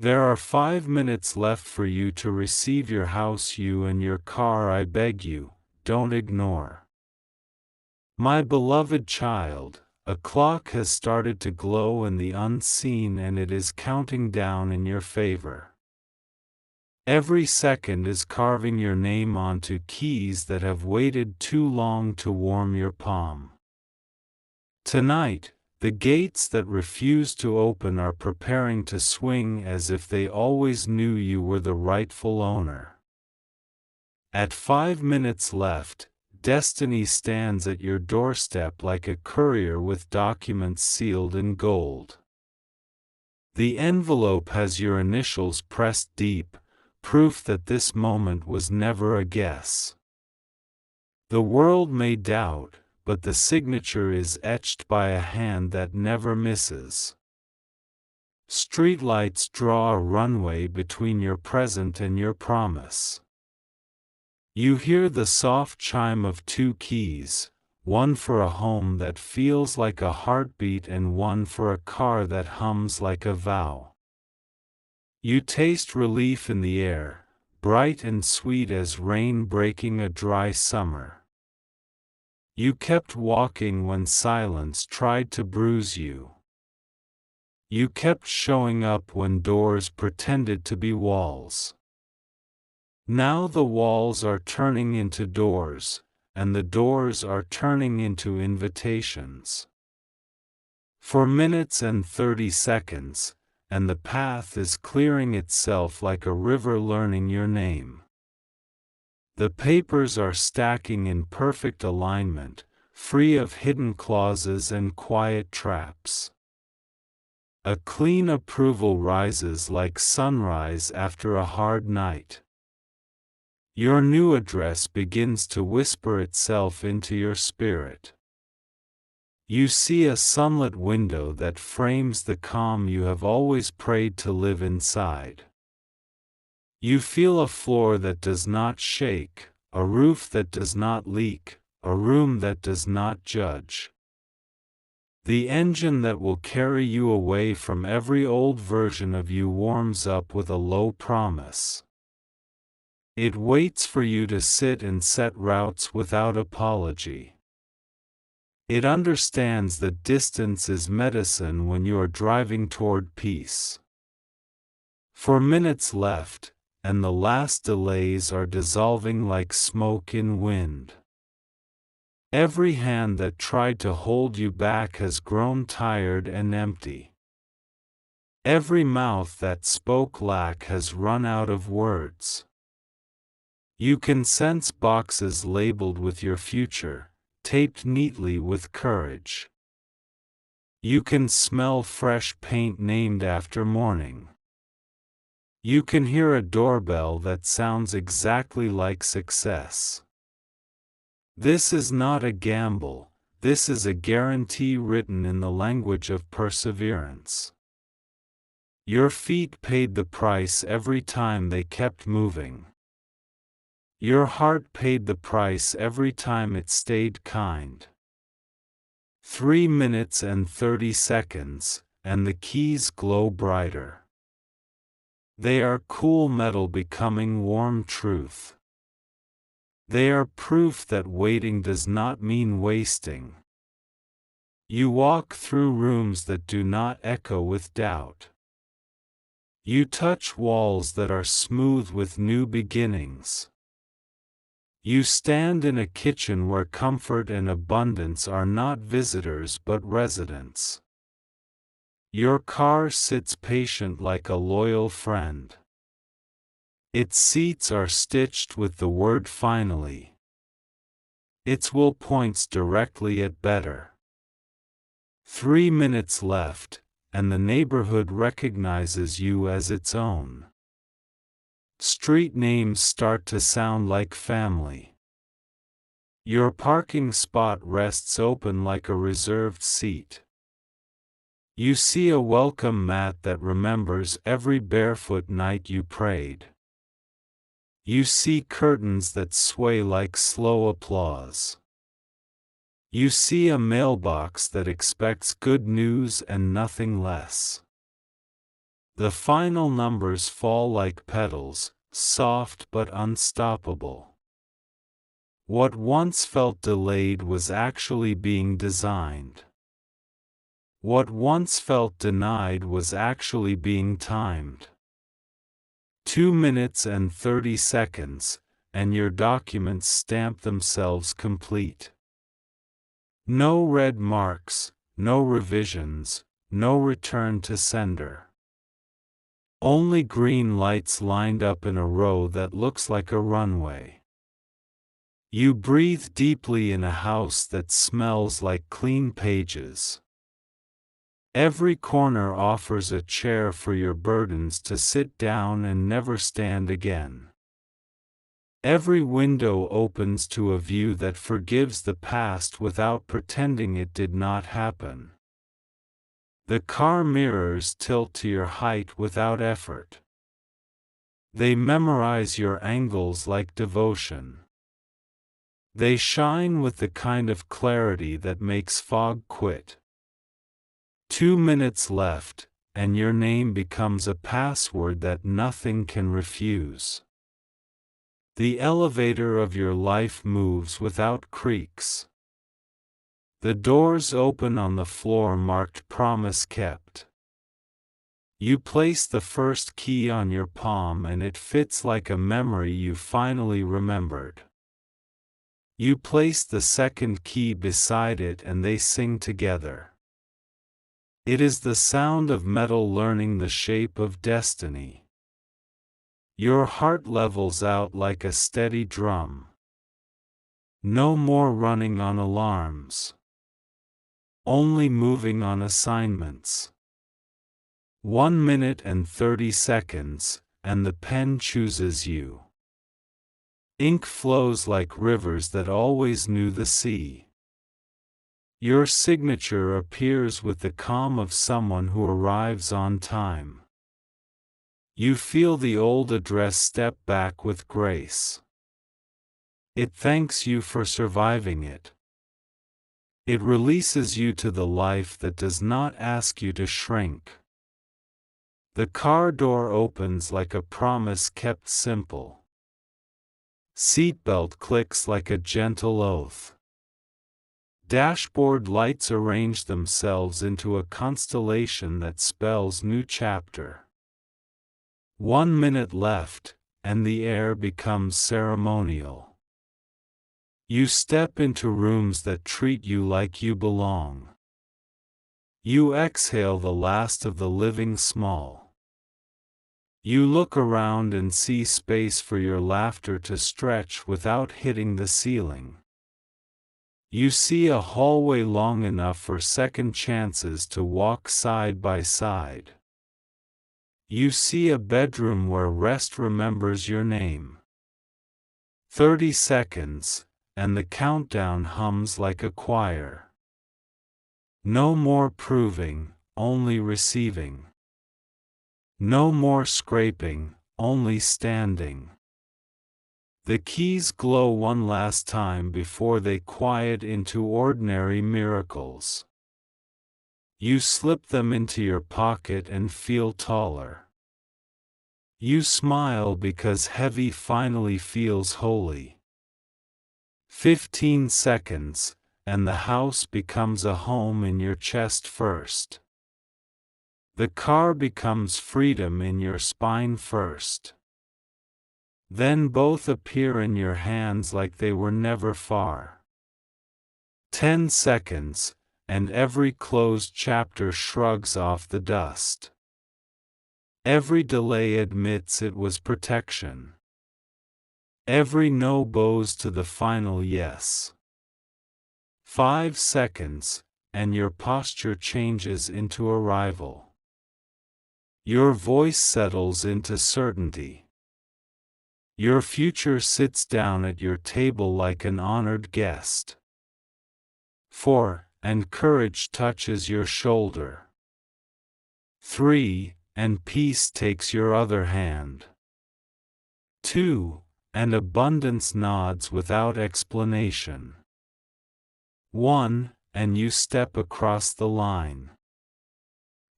There are 5 minutes left for you to receive your house, you and your car. I beg you, don't ignore. My beloved child, a clock has started to glow in the unseen and it is counting down in your favor. Every second is carving your name onto keys that have waited too long to warm your palm. Tonight, the gates that refuse to open are preparing to swing as if they always knew you were the rightful owner. At 5 minutes left, destiny stands at your doorstep like a courier with documents sealed in gold. The envelope has your initials pressed deep, proof that this moment was never a guess. The world may doubt, but the signature is etched by a hand that never misses. Streetlights draw a runway between your present and your promise. You hear the soft chime of 2 keys, one for a home that feels like a heartbeat and one for a car that hums like a vow. You taste relief in the air, bright and sweet as rain breaking a dry summer. You kept walking when silence tried to bruise you. You kept showing up when doors pretended to be walls. Now the walls are turning into doors, and the doors are turning into invitations. For minutes and 30 seconds, and the path is clearing itself like a river learning your name. The papers are stacking in perfect alignment, free of hidden clauses and quiet traps. A clean approval rises like sunrise after a hard night. Your new address begins to whisper itself into your spirit. You see a sunlit window that frames the calm you have always prayed to live inside. You feel a floor that does not shake, a roof that does not leak, a room that does not judge. The engine that will carry you away from every old version of you warms up with a low promise. It waits for you to sit and set routes without apology. It understands that distance is medicine when you are driving toward peace. 4 minutes left, and the last delays are dissolving like smoke in wind. Every hand that tried to hold you back has grown tired and empty. Every mouth that spoke lack has run out of words. You can sense boxes labeled with your future, taped neatly with courage. You can smell fresh paint named after morning. You can hear a doorbell that sounds exactly like success. This is not a gamble, this is a guarantee written in the language of perseverance. Your feet paid the price every time they kept moving. Your heart paid the price every time it stayed kind. 3 minutes and 30 seconds, and the keys glow brighter. They are cool metal becoming warm truth. They are proof that waiting does not mean wasting. You walk through rooms that do not echo with doubt. You touch walls that are smooth with new beginnings. You stand in a kitchen where comfort and abundance are not visitors but residents. Your car sits patient like a loyal friend. Its seats are stitched with the word finally. Its will points directly at better. 3 minutes left, and the neighborhood recognizes you as its own. Street names start to sound like family. Your parking spot rests open like a reserved seat. You see a welcome mat that remembers every barefoot night you prayed. You see curtains that sway like slow applause. You see a mailbox that expects good news and nothing less. The final numbers fall like petals, soft but unstoppable. What once felt delayed was actually being designed. What once felt denied was actually being timed. 2 minutes and 30 seconds, and your documents stamp themselves complete. No red marks, no revisions, no return to sender. Only green lights lined up in a row that looks like a runway. You breathe deeply in a house that smells like clean pages. Every corner offers a chair for your burdens to sit down and never stand again. Every window opens to a view that forgives the past without pretending it did not happen. The car mirrors tilt to your height without effort. They memorize your angles like devotion. They shine with the kind of clarity that makes fog quit. 2 minutes left, and your name becomes a password that nothing can refuse. The elevator of your life moves without creaks. The doors open on the floor marked promise kept. You place the first key on your palm and it fits like a memory you finally remembered. You place the second key beside it and they sing together. It is the sound of metal learning the shape of destiny. Your heart levels out like a steady drum. No more running on alarms. Only moving on assignments. 1 minute and 30 seconds, and the pen chooses you. Ink flows like rivers that always knew the sea. Your signature appears with the calm of someone who arrives on time. You feel the old address step back with grace. It thanks you for surviving it. It releases you to the life that does not ask you to shrink. The car door opens like a promise kept simple. Seatbelt clicks like a gentle oath. Dashboard lights arrange themselves into a constellation that spells new chapter. 1 minute left, and the air becomes ceremonial. You step into rooms that treat you like you belong. You exhale the last of the living small. You look around and see space for your laughter to stretch without hitting the ceiling. You see a hallway long enough for second chances to walk side by side. You see a bedroom where rest remembers your name. 30 seconds, and the countdown hums like a choir. No more proving, only receiving. No more scraping, only standing. The keys glow one last time before they quiet into ordinary miracles. You slip them into your pocket and feel taller. You smile because heavy finally feels holy. 15 seconds, and the house becomes a home in your chest first. The car becomes freedom in your spine first. Then both appear in your hands like they were never far. 10 seconds, and every closed chapter shrugs off the dust. Every delay admits it was protection. Every no bows to the final yes. 5 seconds, and your posture changes into arrival. Your voice settles into certainty. Your future sits down at your table like an honored guest. 4, and courage touches your shoulder. 3, and peace takes your other hand. 2, and abundance nods without explanation. 1, and you step across the line.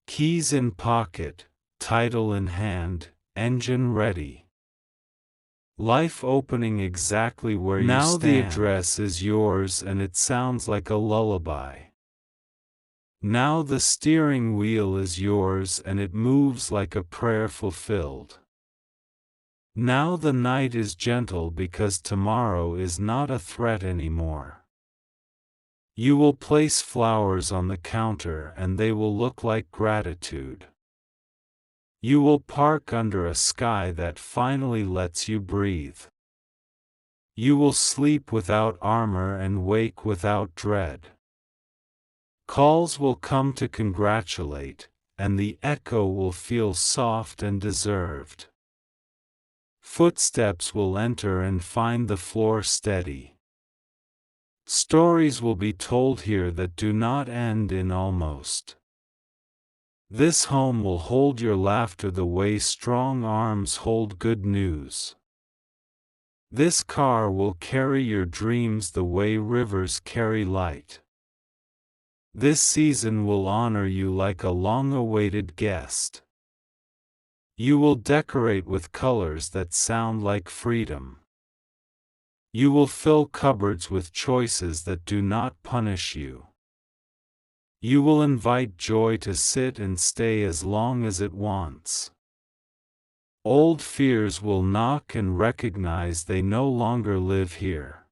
Keys in pocket, title in hand, engine ready. Life opening exactly where you stand. Now the address is yours and it sounds like a lullaby. Now the steering wheel is yours and it moves like a prayer fulfilled. Now the night is gentle because tomorrow is not a threat anymore. You will place flowers on the counter and they will look like gratitude. You will park under a sky that finally lets you breathe. You will sleep without armor and wake without dread. Calls will come to congratulate, and the echo will feel soft and deserved. Footsteps will enter and find the floor steady. Stories will be told here that do not end in almost. This home will hold your laughter the way strong arms hold good news. This car will carry your dreams the way rivers carry light. This season will honor you like a long-awaited guest. You will decorate with colors that sound like freedom. You will fill cupboards with choices that do not punish you. You will invite joy to sit and stay as long as it wants. Old fears will knock and recognize they no longer live here.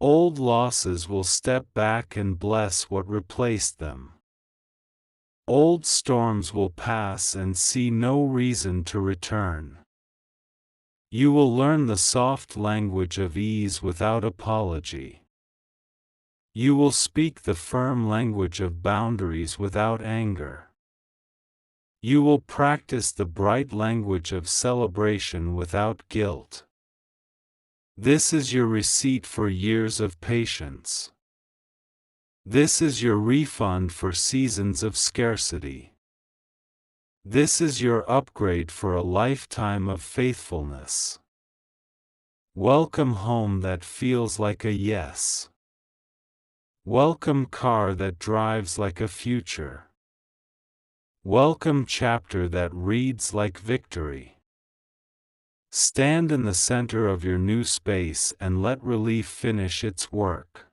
Old losses will step back and bless what replaced them. Old storms will pass and see no reason to return. You will learn the soft language of ease without apology. You will speak the firm language of boundaries without anger. You will practice the bright language of celebration without guilt. This is your receipt for years of patience. This is your refund for seasons of scarcity. This is your upgrade for a lifetime of faithfulness. Welcome home that feels like a yes. Welcome car that drives like a future. Welcome chapter that reads like victory. Stand in the center of your new space and let relief finish its work.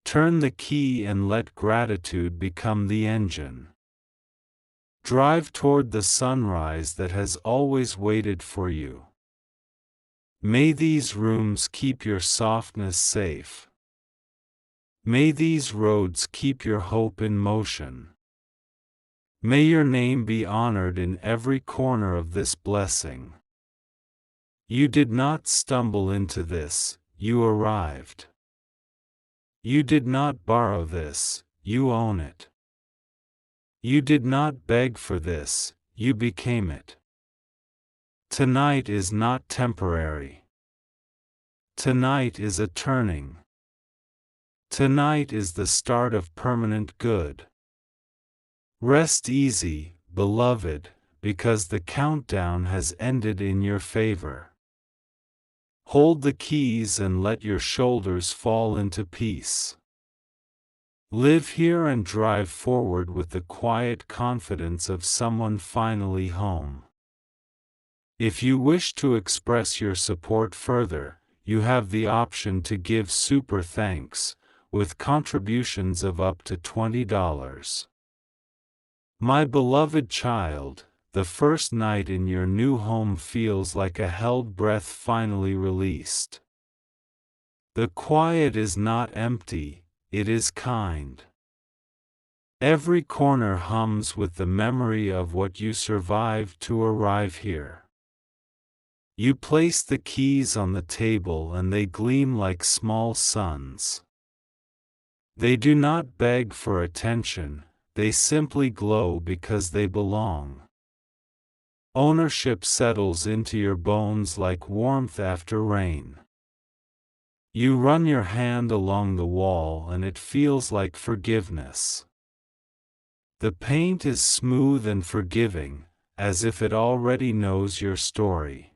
Turn the key and let gratitude become the engine. Drive toward the sunrise that has always waited for you. May these rooms keep your softness safe. May these roads keep your hope in motion. May your name be honored in every corner of this blessing. You did not stumble into this, you arrived. You did not borrow this, you own it. You did not beg for this, you became it. Tonight is not temporary. Tonight is a turning. Tonight is the start of permanent good. Rest easy, beloved, because the countdown has ended in your favor. Hold the keys and let your shoulders fall into peace. Live here and drive forward with the quiet confidence of someone finally home. If you wish to express your support further, you have the option to give super thanks, with contributions of up to $20. My beloved child, the first night in your new home feels like a held breath finally released. The quiet is not empty, it is kind. Every corner hums with the memory of what you survived to arrive here. You place the keys on the table and they gleam like small suns. They do not beg for attention, they simply glow because they belong. Ownership settles into your bones like warmth after rain. You run your hand along the wall and it feels like forgiveness. The paint is smooth and forgiving, as if it already knows your story.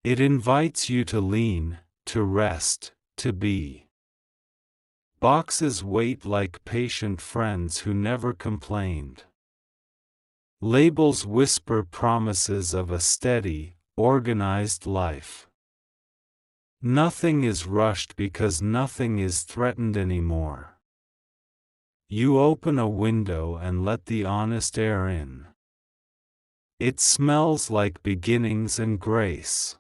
It invites you to lean, to rest, to be. Boxes wait like patient friends who never complained. Labels whisper promises of a steady, organized life. Nothing is rushed because nothing is threatened anymore. You open a window and let the honest air in. It smells like beginnings and grace.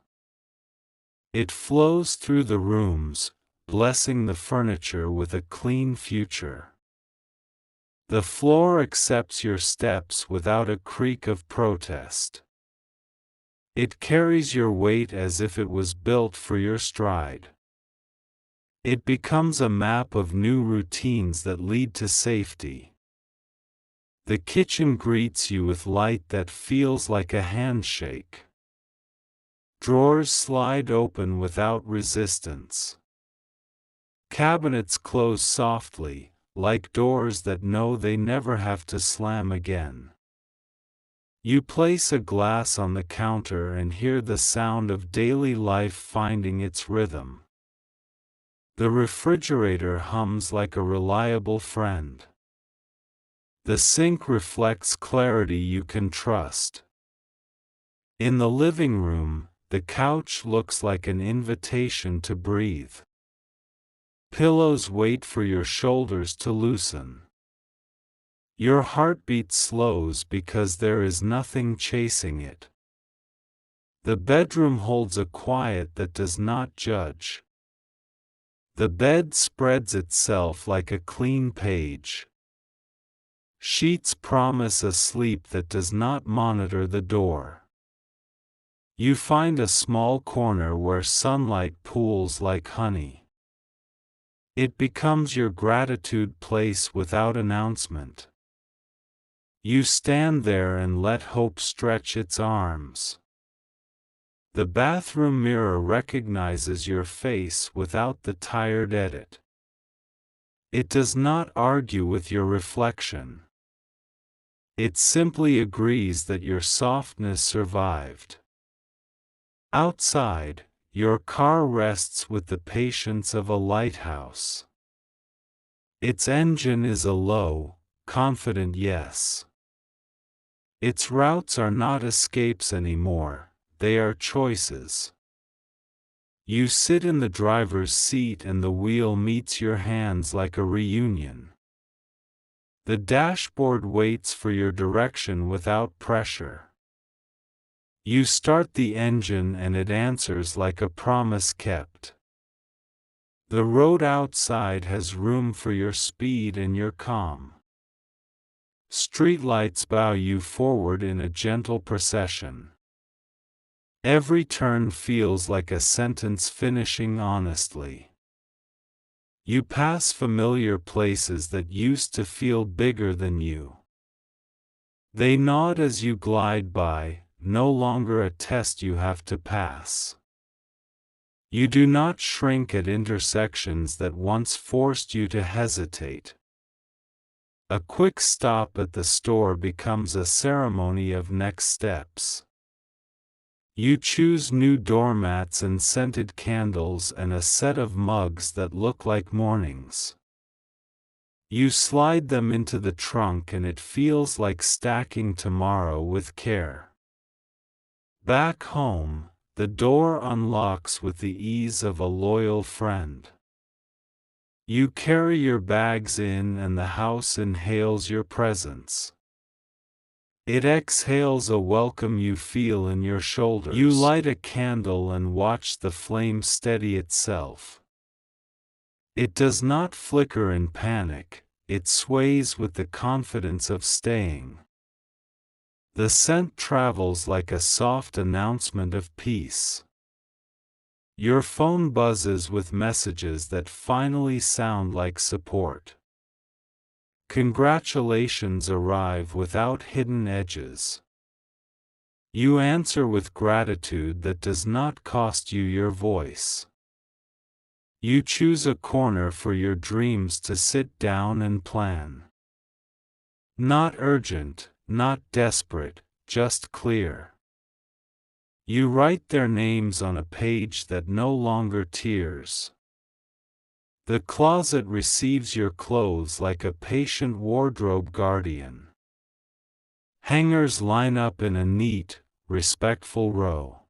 It flows through the rooms, blessing the furniture with a clean future. The floor accepts your steps without a creak of protest. It carries your weight as if it was built for your stride. It becomes a map of new routines that lead to safety. The kitchen greets you with light that feels like a handshake. Drawers slide open without resistance. Cabinets close softly, like doors that know they never have to slam again. You place a glass on the counter and hear the sound of daily life finding its rhythm. The refrigerator hums like a reliable friend. The sink reflects clarity you can trust. In the living room, the couch looks like an invitation to breathe. Pillows wait for your shoulders to loosen. Your heartbeat slows because there is nothing chasing it. The bedroom holds a quiet that does not judge. The bed spreads itself like a clean page. Sheets promise a sleep that does not monitor the door. You find a small corner where sunlight pools like honey. It becomes your gratitude place without announcement. You stand there and let hope stretch its arms. The bathroom mirror recognizes your face without the tired edit. It does not argue with your reflection. It simply agrees that your softness survived. Outside, your car rests with the patience of a lighthouse. Its engine is a low, confident yes. Its routes are not escapes anymore, they are choices. You sit in the driver's seat and the wheel meets your hands like a reunion. The dashboard waits for your direction without pressure. You start the engine and it answers like a promise kept. The road outside has room for your speed and your calm. Streetlights bow you forward in a gentle procession. Every turn feels like a sentence finishing honestly. You pass familiar places that used to feel bigger than you. They nod as you glide by, no longer a test you have to pass. You do not shrink at intersections that once forced you to hesitate. A quick stop at the store becomes a ceremony of next steps. You choose new doormats and scented candles and a set of mugs that look like mornings. You slide them into the trunk and it feels like stacking tomorrow with care. Back home, the door unlocks with the ease of a loyal friend. You carry your bags in and the house inhales your presence. It exhales a welcome you feel in your shoulders. You light a candle and watch the flame steady itself. It does not flicker in panic, it sways with the confidence of staying. The scent travels like a soft announcement of peace. Your phone buzzes with messages that finally sound like support. Congratulations arrive without hidden edges. You answer with gratitude that does not cost you your voice. You choose a corner for your dreams to sit down and plan. Not urgent, not desperate, just clear. You write their names on a page that no longer tears. The closet receives your clothes like a patient wardrobe guardian. Hangers line up in a neat, respectful row.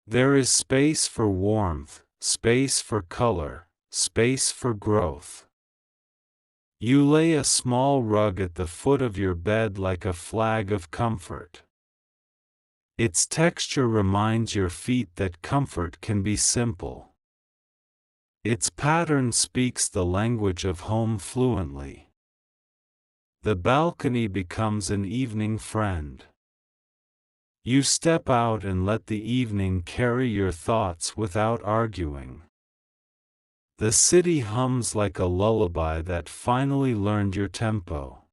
There is space for warmth, space for color, space for growth. You lay a small rug at the foot of your bed like a flag of comfort. Its texture reminds your feet that comfort can be simple. Its pattern speaks the language of home fluently. The balcony becomes an evening friend. You step out and let the evening carry your thoughts without arguing. The city hums like a lullaby that finally learned your tempo.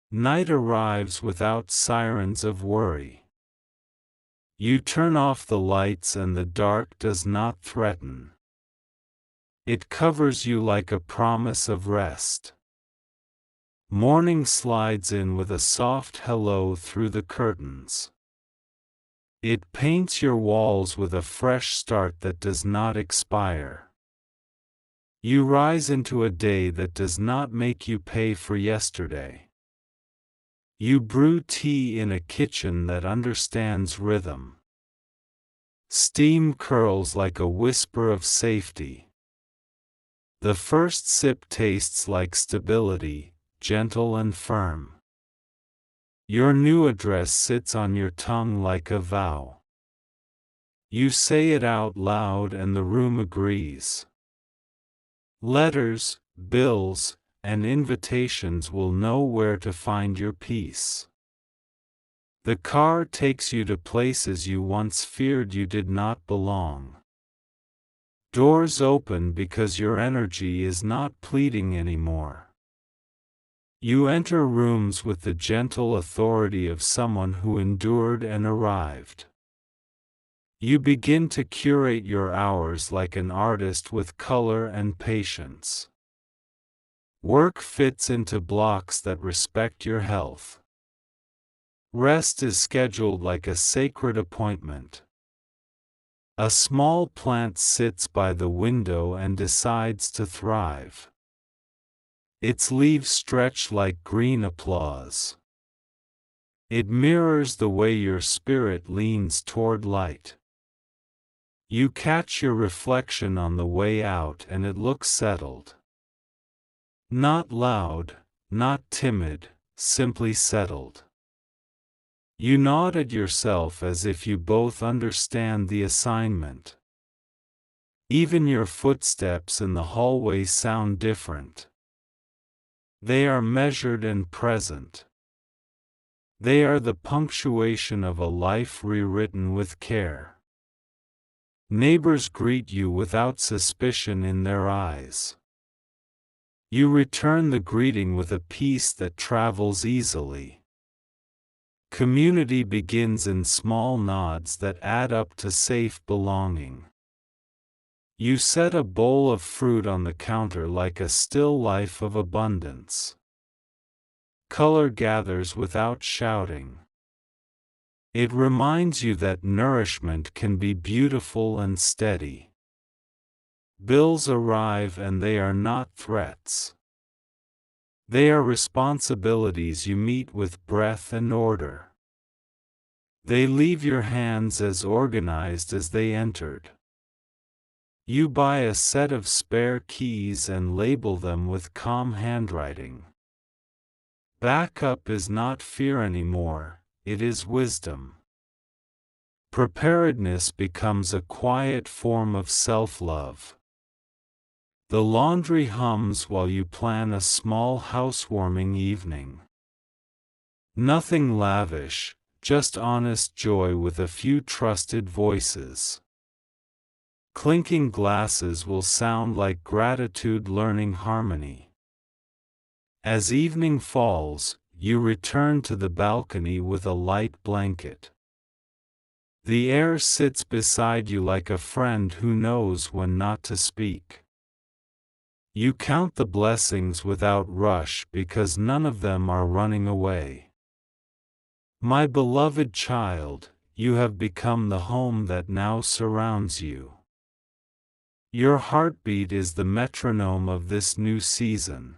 Night arrives without sirens of worry. You turn off the lights and the dark does not threaten. It covers you like a promise of rest. Morning slides in with a soft hello through the curtains. It paints your walls with a fresh start that does not expire. You rise into a day that does not make you pay for yesterday. You brew tea in a kitchen that understands rhythm. Steam curls like a whisper of safety. The first sip tastes like stability, gentle and firm. Your new address sits on your tongue like a vow. You say it out loud and the room agrees. Letters, bills, and invitations will know where to find your peace. The car takes you to places you once feared you did not belong. Doors open because your energy is not pleading anymore. You enter rooms with the gentle authority of someone who endured and arrived. You begin to curate your hours like an artist with color and patience. Work fits into blocks that respect your health. Rest is scheduled like a sacred appointment. A small plant sits by the window and decides to thrive. Its leaves stretch like green applause. It mirrors the way your spirit leans toward light. You catch your reflection on the way out and it looks settled. Not loud, not timid, simply settled. You nod at yourself as if you both understand the assignment. Even your footsteps in the hallway sound different. They are measured and present. They are the punctuation of a life rewritten with care. Neighbors greet you without suspicion in their eyes. You return the greeting with a peace that travels easily. Community begins in small nods that add up to safe belonging. You set a bowl of fruit on the counter like a still life of abundance. Color gathers without shouting. It reminds you that nourishment can be beautiful and steady. Bills arrive and they are not threats. They are responsibilities you meet with breath and order. They leave your hands as organized as they entered. You buy a set of spare keys and label them with calm handwriting. Backup is not fear anymore. It is wisdom. Preparedness becomes a quiet form of self-love. The laundry hums while you plan a small housewarming evening. Nothing lavish, just honest joy with a few trusted voices. Clinking glasses will sound like gratitude learning harmony. As evening falls, you return to the balcony with a light blanket. The air sits beside you like a friend who knows when not to speak. You count the blessings without rush because none of them are running away. My beloved child, you have become the home that now surrounds you. Your heartbeat is the metronome of this new season.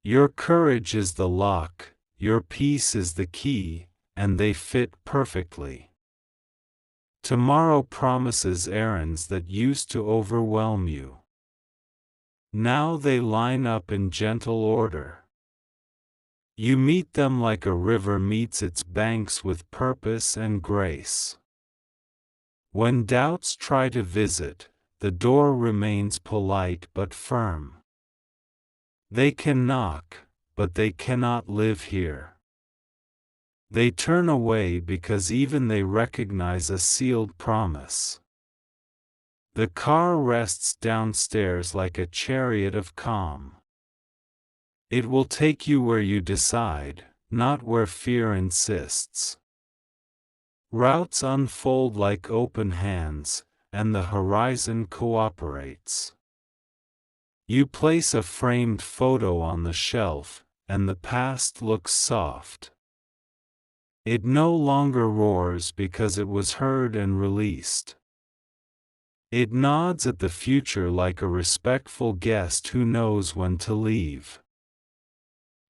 Your courage is the lock, your peace is the key, and they fit perfectly. Tomorrow promises errands that used to overwhelm you. Now they line up in gentle order. You meet them like a river meets its banks with purpose and grace. When doubts try to visit, the door remains polite but firm. They can knock, but they cannot live here. They turn away because even they recognize a sealed promise. The car rests downstairs like a chariot of calm. It will take you where you decide, not where fear insists. Routes unfold like open hands, and the horizon cooperates. You place a framed photo on the shelf, and the past looks soft. It no longer roars because it was heard and released. It nods at the future like a respectful guest who knows when to leave.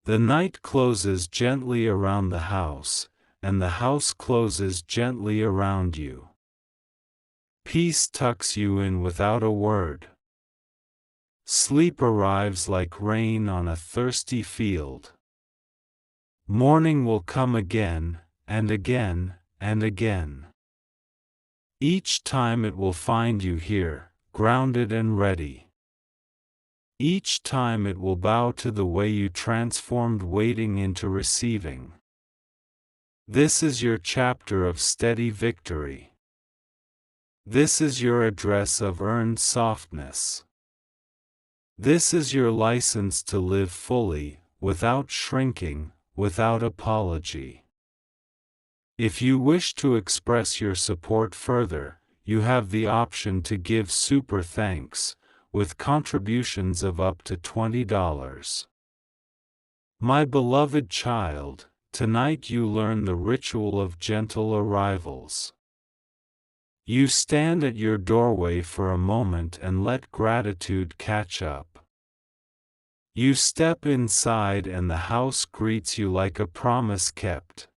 The night closes gently around the house, and the house closes gently around you. Peace tucks you in without a word. Sleep arrives like rain on a thirsty field. Morning will come again, and again, and again. Each time it will find you here, grounded and ready. Each time it will bow to the way you transformed waiting into receiving. This is your chapter of steady victory. This is your address of earned softness. This is your license to live fully, without shrinking, without apology. If you wish to express your support further, you have the option to give super thanks, with contributions of up to $20. My beloved child, tonight you learn the ritual of gentle arrivals. You stand at your doorway for a moment and let gratitude catch up. You step inside and the house greets you like a promise kept.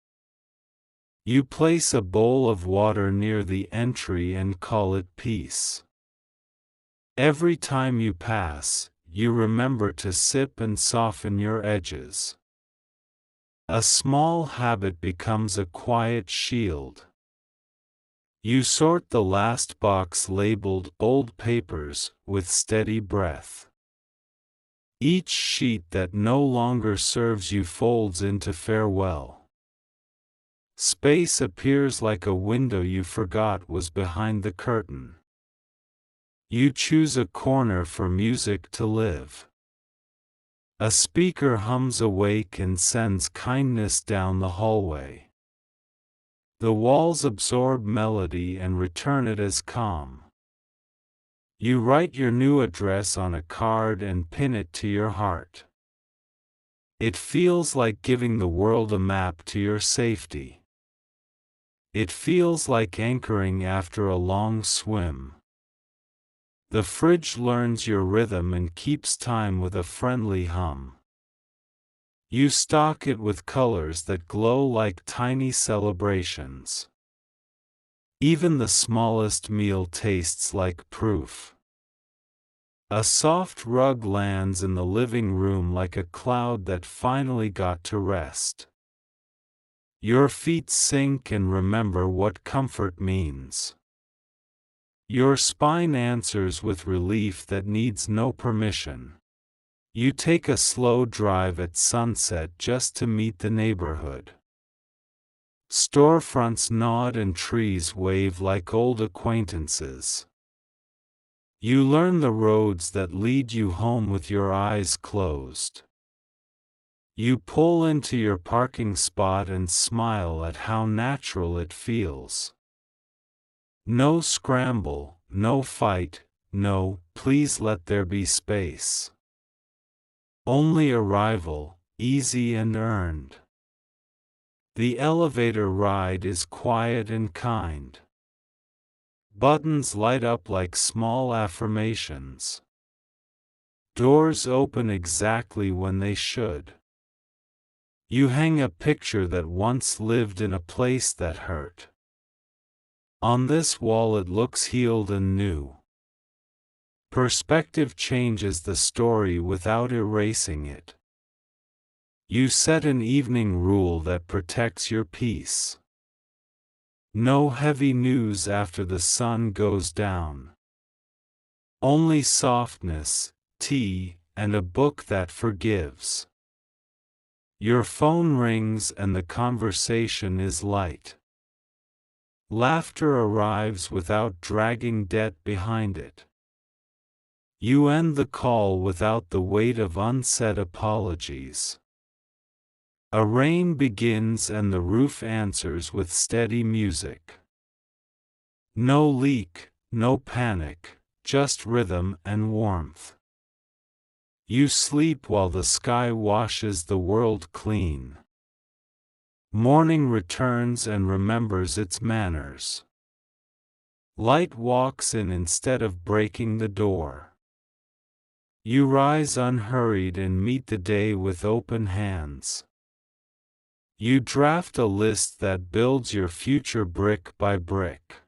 You place a bowl of water near the entry and call it peace. Every time you pass, you remember to sip and soften your edges. A small habit becomes a quiet shield. You sort the last box labeled old papers with steady breath. Each sheet that no longer serves you folds into farewell. Space appears like a window you forgot was behind the curtain. You choose a corner for music to live. A speaker hums awake and sends kindness down the hallway. The walls absorb melody and return it as calm. You write your new address on a card and pin it to your heart. It feels like giving the world a map to your safety. It feels like anchoring after a long swim. The fridge learns your rhythm and keeps time with a friendly hum. You stock it with colors that glow like tiny celebrations. Even the smallest meal tastes like proof. A soft rug lands in the living room like a cloud that finally got to rest. Your feet sink and remember what comfort means. Your spine answers with relief that needs no permission. You take a slow drive at sunset just to meet the neighborhood. Storefronts nod and trees wave like old acquaintances. You learn the roads that lead you home with your eyes closed. You pull into your parking spot and smile at how natural it feels. No scramble, no fight, no, please let there be space. Only arrival, easy and earned. The elevator ride is quiet and kind. Buttons light up like small affirmations. Doors open exactly when they should. You hang a picture that once lived in a place that hurt. On this wall it looks healed and new. Perspective changes the story without erasing it. You set an evening rule that protects your peace. No heavy news after the sun goes down. Only softness, tea, and a book that forgives. Your phone rings and the conversation is light. Laughter arrives without dragging debt behind it. You end the call without the weight of unsaid apologies. A rain begins and the roof answers with steady music. No leak, no panic, just rhythm and warmth. You sleep while the sky washes the world clean. Morning returns and remembers its manners. Light walks in instead of breaking the door. You rise unhurried and meet the day with open hands. You draft a list that builds your future brick by brick.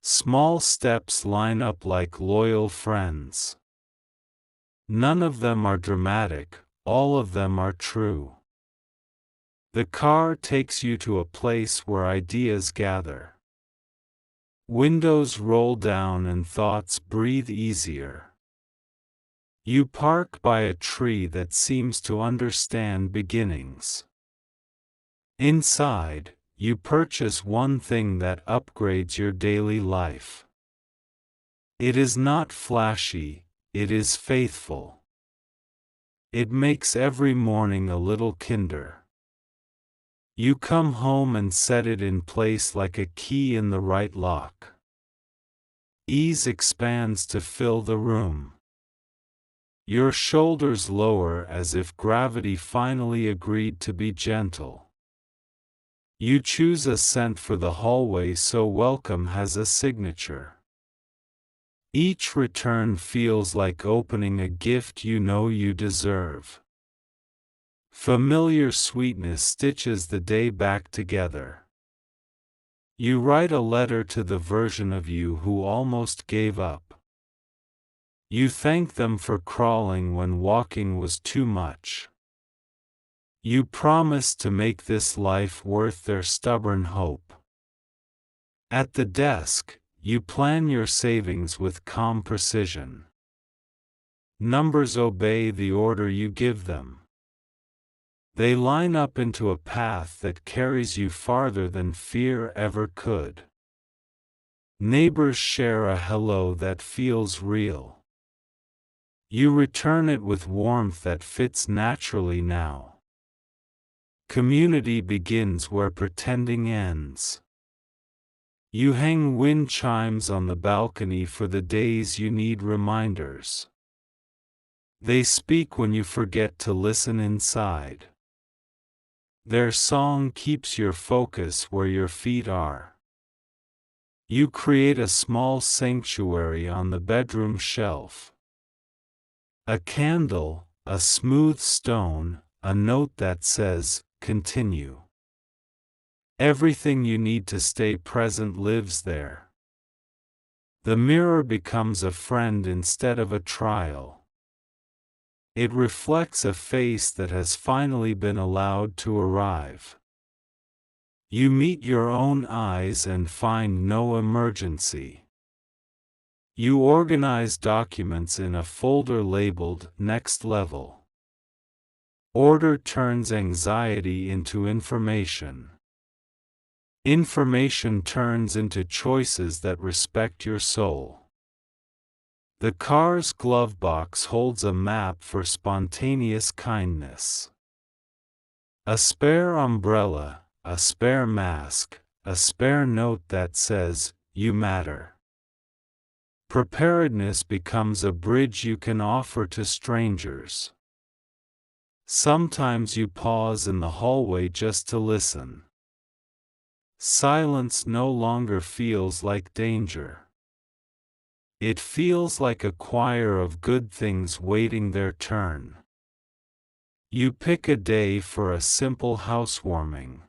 Small steps line up like loyal friends. None of them are dramatic, all of them are true. The car takes you to a place where ideas gather. Windows roll down and thoughts breathe easier. You park by a tree that seems to understand beginnings. Inside, you purchase one thing that upgrades your daily life. It is not flashy, it is faithful. It makes every morning a little kinder. You come home and set it in place like a key in the right lock. Ease expands to fill the room. Your shoulders lower as if gravity finally agreed to be gentle. You choose a scent for the hallway so welcome has a signature. Each return feels like opening a gift you know you deserve. Familiar sweetness stitches the day back together. You write a letter to the version of you who almost gave up. You thank them for crawling when walking was too much. You promise to make this life worth their stubborn hope. At the desk, you plan your savings with calm precision. Numbers obey the order you give them. They line up into a path that carries you farther than fear ever could. Neighbors share a hello that feels real. You return it with warmth that fits naturally now. Community begins where pretending ends. You hang wind chimes on the balcony for the days you need reminders. They speak when you forget to listen inside. Their song keeps your focus where your feet are. You create a small sanctuary on the bedroom shelf. A candle, a smooth stone, a note that says, "Continue." Everything you need to stay present lives there. The mirror becomes a friend instead of a trial. It reflects a face that has finally been allowed to arrive. You meet your own eyes and find no emergency. You organize documents in a folder labeled "Next Level." Order turns anxiety into information. Information turns into choices that respect your soul. The car's glove box holds a map for spontaneous kindness. A spare umbrella, a spare mask, a spare note that says, "You matter." Preparedness becomes a bridge you can offer to strangers. Sometimes you pause in the hallway just to listen. Silence no longer feels like danger. It feels like a choir of good things waiting their turn. You pick a day for a simple housewarming.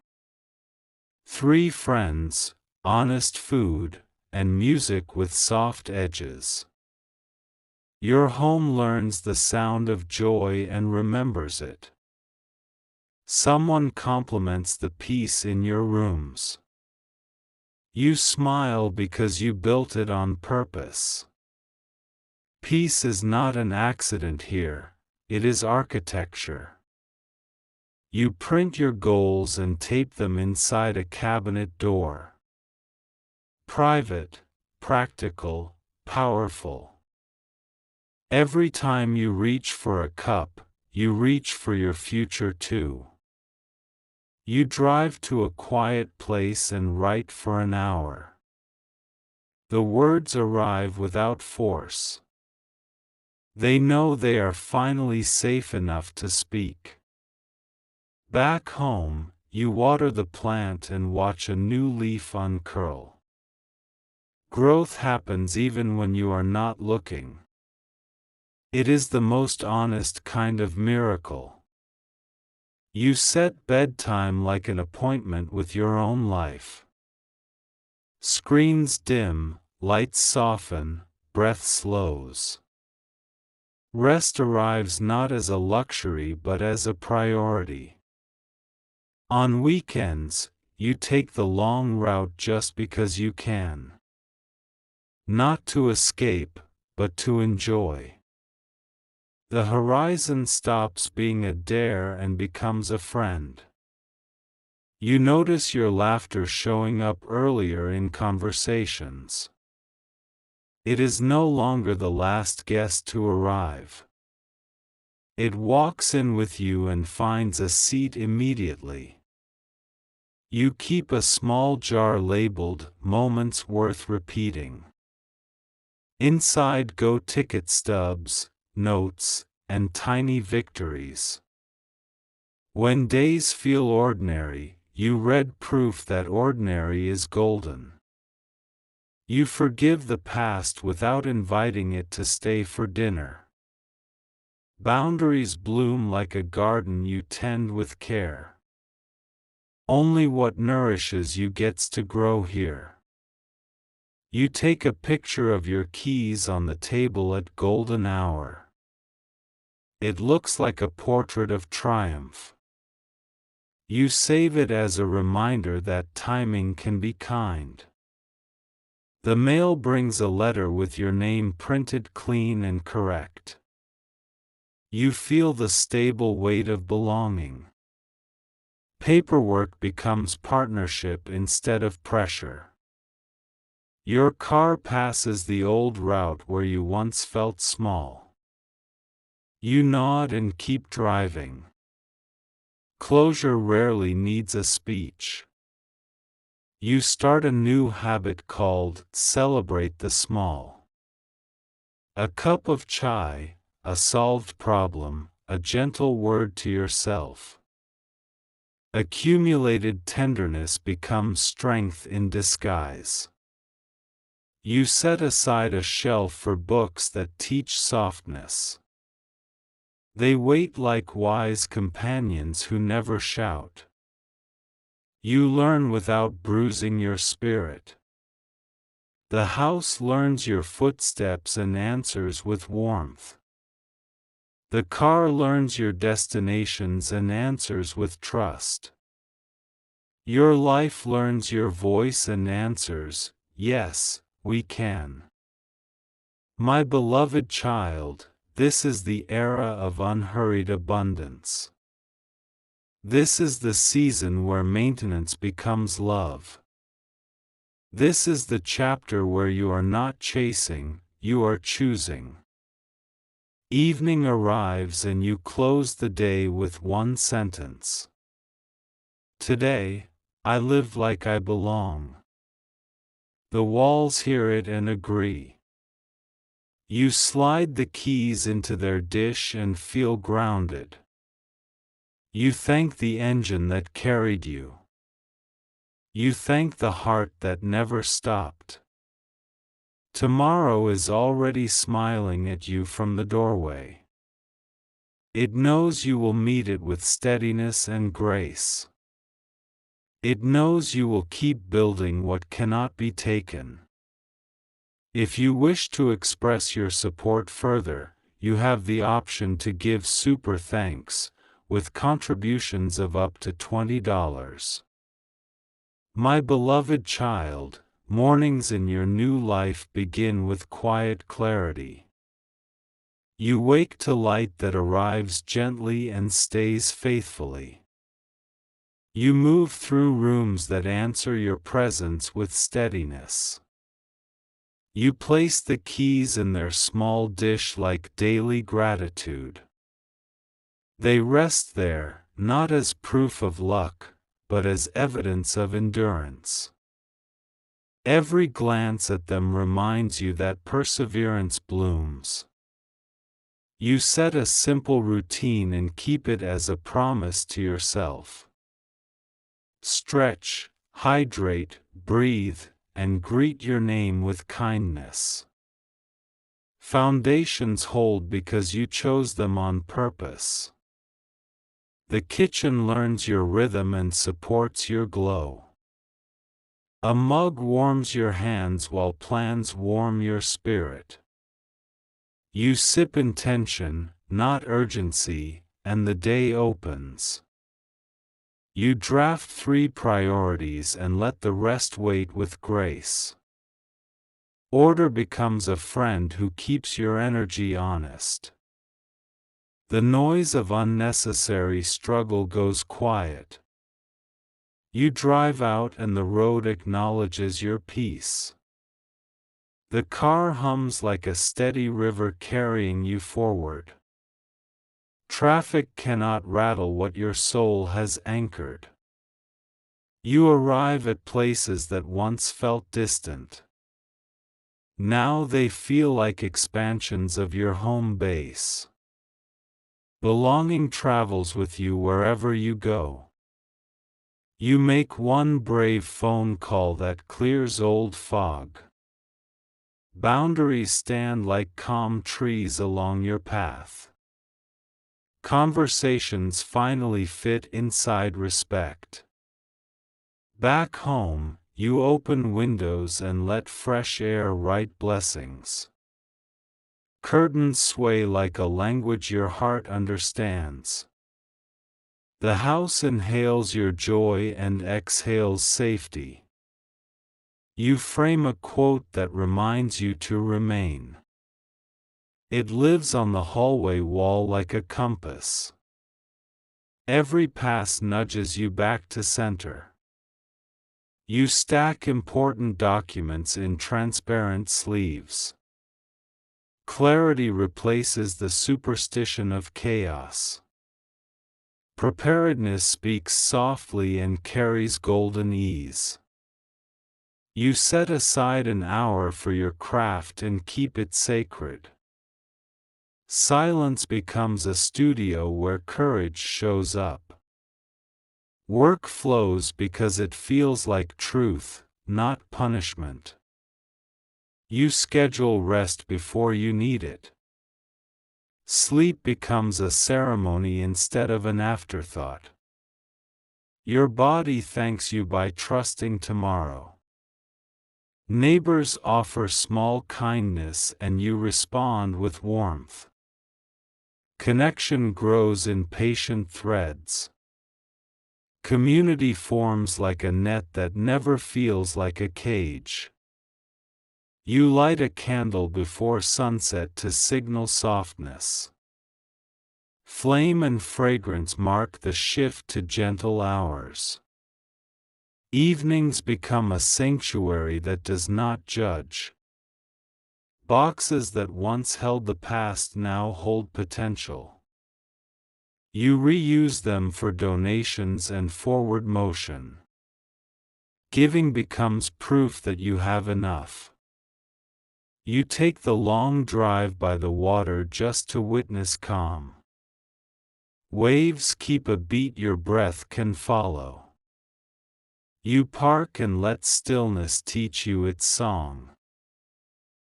3 friends, honest food, and music with soft edges. Your home learns the sound of joy and remembers it. Someone compliments the peace in your rooms. You smile because you built it on purpose. Peace is not an accident here, it is architecture. You print your goals and tape them inside a cabinet door. Private, practical, powerful. Every time you reach for a cup, you reach for your future too. You drive to a quiet place and write for an hour. The words arrive without force. They know they are finally safe enough to speak. Back home, you water the plant and watch a new leaf uncurl. Growth happens even when you are not looking. It is the most honest kind of miracle. You set bedtime like an appointment with your own life. Screens dim, lights soften, breath slows. Rest arrives not as a luxury but as a priority. On weekends, you take the long route just because you can. Not to escape, but to enjoy. The horizon stops being a dare and becomes a friend. You notice your laughter showing up earlier in conversations. It is no longer the last guest to arrive. It walks in with you and finds a seat immediately. You keep a small jar labeled "Moments Worth Repeating." Inside go ticket stubs, notes, and tiny victories. When days feel ordinary, you read proof that ordinary is golden. You forgive the past without inviting it to stay for dinner. Boundaries bloom like a garden you tend with care. Only what nourishes you gets to grow here. You take a picture of your keys on the table at golden hour. It looks like a portrait of triumph. You save it as a reminder that timing can be kind. The mail brings a letter with your name printed clean and correct. You feel the stable weight of belonging. Paperwork becomes partnership instead of pressure. Your car passes the old route where you once felt small. You nod and keep driving. Closure rarely needs a speech. You start a new habit called "Celebrate the Small." A cup of chai, a solved problem, a gentle word to yourself. Accumulated tenderness becomes strength in disguise. You set aside a shelf for books that teach softness. They wait like wise companions who never shout. You learn without bruising your spirit. The house learns your footsteps and answers with warmth. The car learns your destinations and answers with trust. Your life learns your voice and answers, "Yes, we can." My beloved child, this is the era of unhurried abundance. This is the season where maintenance becomes love. This is the chapter where you are not chasing, you are choosing. Evening arrives and you close the day with one sentence. Today, I live like I belong. The walls hear it and agree. You slide the keys into their dish and feel grounded. You thank the engine that carried you. You thank the heart that never stopped. Tomorrow is already smiling at you from the doorway. It knows you will meet it with steadiness and grace. It knows you will keep building what cannot be taken. If you wish to express your support further, you have the option to give super thanks, with contributions of up to $20. My beloved child, mornings in your new life begin with quiet clarity. You wake to light that arrives gently and stays faithfully. You move through rooms that answer your presence with steadiness. You place the keys in their small dish like daily gratitude. They rest there, not as proof of luck, but as evidence of endurance. Every glance at them reminds you that perseverance blooms. You set a simple routine and keep it as a promise to yourself. Stretch, hydrate, breathe, and greet your name with kindness. Foundations hold because you chose them on purpose. The kitchen learns your rhythm and supports your glow. A mug warms your hands while plans warm your spirit. You sip intention, not urgency, and the day opens. You draft 3 priorities and let the rest wait with grace. Order becomes a friend who keeps your energy honest. The noise of unnecessary struggle goes quiet. You drive out and the road acknowledges your peace. The car hums like a steady river carrying you forward. Traffic cannot rattle what your soul has anchored. You arrive at places that once felt distant. Now they feel like expansions of your home base. Belonging travels with you wherever you go. You make one brave phone call that clears old fog. Boundaries stand like calm trees along your path. Conversations finally fit inside respect. Back home, you open windows and let fresh air write blessings. Curtains sway like a language your heart understands. The house inhales your joy and exhales safety. You frame a quote that reminds you to remain. It lives on the hallway wall like a compass. Every pass nudges you back to center. You stack important documents in transparent sleeves. Clarity replaces the superstition of chaos. Preparedness speaks softly and carries golden ease. You set aside an hour for your craft and keep it sacred. Silence becomes a studio where courage shows up. Work flows because it feels like truth, not punishment. You schedule rest before you need it. Sleep becomes a ceremony instead of an afterthought. Your body thanks you by trusting tomorrow. Neighbors offer small kindness and you respond with warmth. Connection grows in patient threads. Community forms like a net that never feels like a cage. You light a candle before sunset to signal softness. Flame and fragrance mark the shift to gentle hours. Evenings become a sanctuary that does not judge. Boxes that once held the past now hold potential. You reuse them for donations and forward motion. Giving becomes proof that you have enough. You take the long drive by the water just to witness calm. Waves keep a beat your breath can follow. You park and let stillness teach you its song.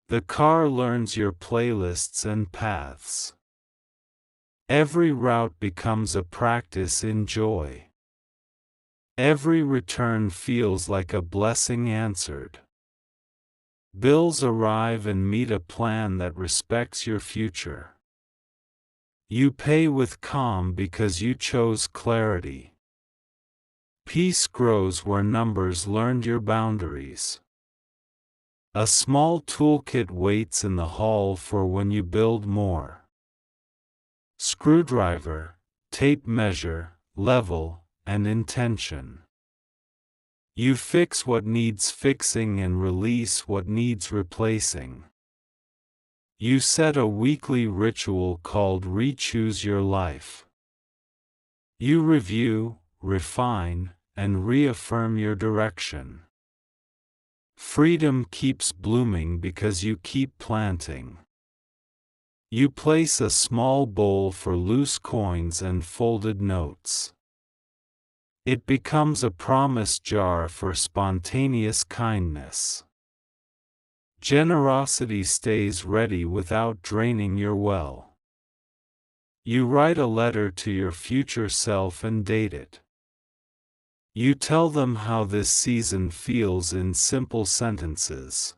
The car learns your playlists and paths. Every route becomes a practice in joy. Every return feels like a blessing answered. Bills arrive and meet a plan that respects your future. You pay with calm because you chose clarity. Peace grows where numbers learned your boundaries. A small toolkit waits in the hall for when you build more. Screwdriver, tape measure, level, and intention. You fix what needs fixing and release what needs replacing. You set a weekly ritual called Re-Choose Your Life. You review, refine, and reaffirm your direction. Freedom keeps blooming because you keep planting. You place a small bowl for loose coins and folded notes. It becomes a promise jar for spontaneous kindness. Generosity stays ready without draining your well. You write a letter to your future self and date it. You tell them how this season feels in simple sentences.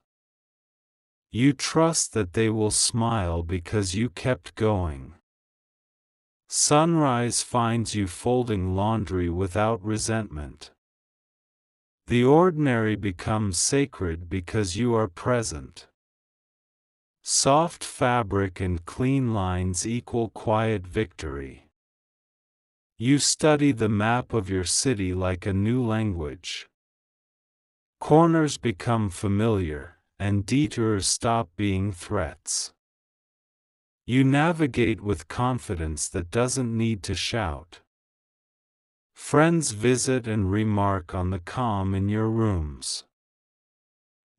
You trust that they will smile because you kept going. Sunrise finds you folding laundry without resentment. The ordinary becomes sacred because you are present. Soft fabric and clean lines equal quiet victory. You study the map of your city like a new language. Corners become familiar, and detours stop being threats. You navigate with confidence that doesn't need to shout. Friends visit and remark on the calm in your rooms.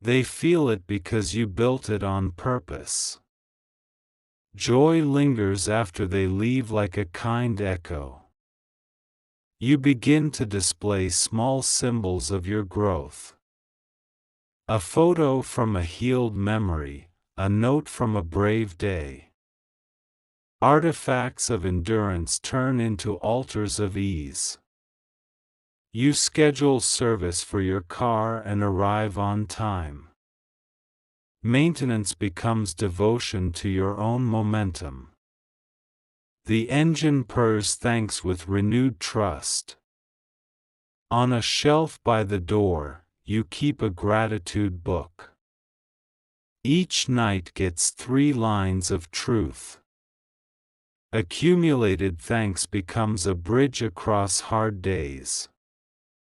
They feel it because you built it on purpose. Joy lingers after they leave like a kind echo. You begin to display small symbols of your growth. A photo from a healed memory, a note from a brave day. Artifacts of endurance turn into altars of ease. You schedule service for your car and arrive on time. Maintenance becomes devotion to your own momentum. The engine purrs thanks with renewed trust. On a shelf by the door, you keep a gratitude book. Each night gets 3 lines of truth. Accumulated thanks becomes a bridge across hard days.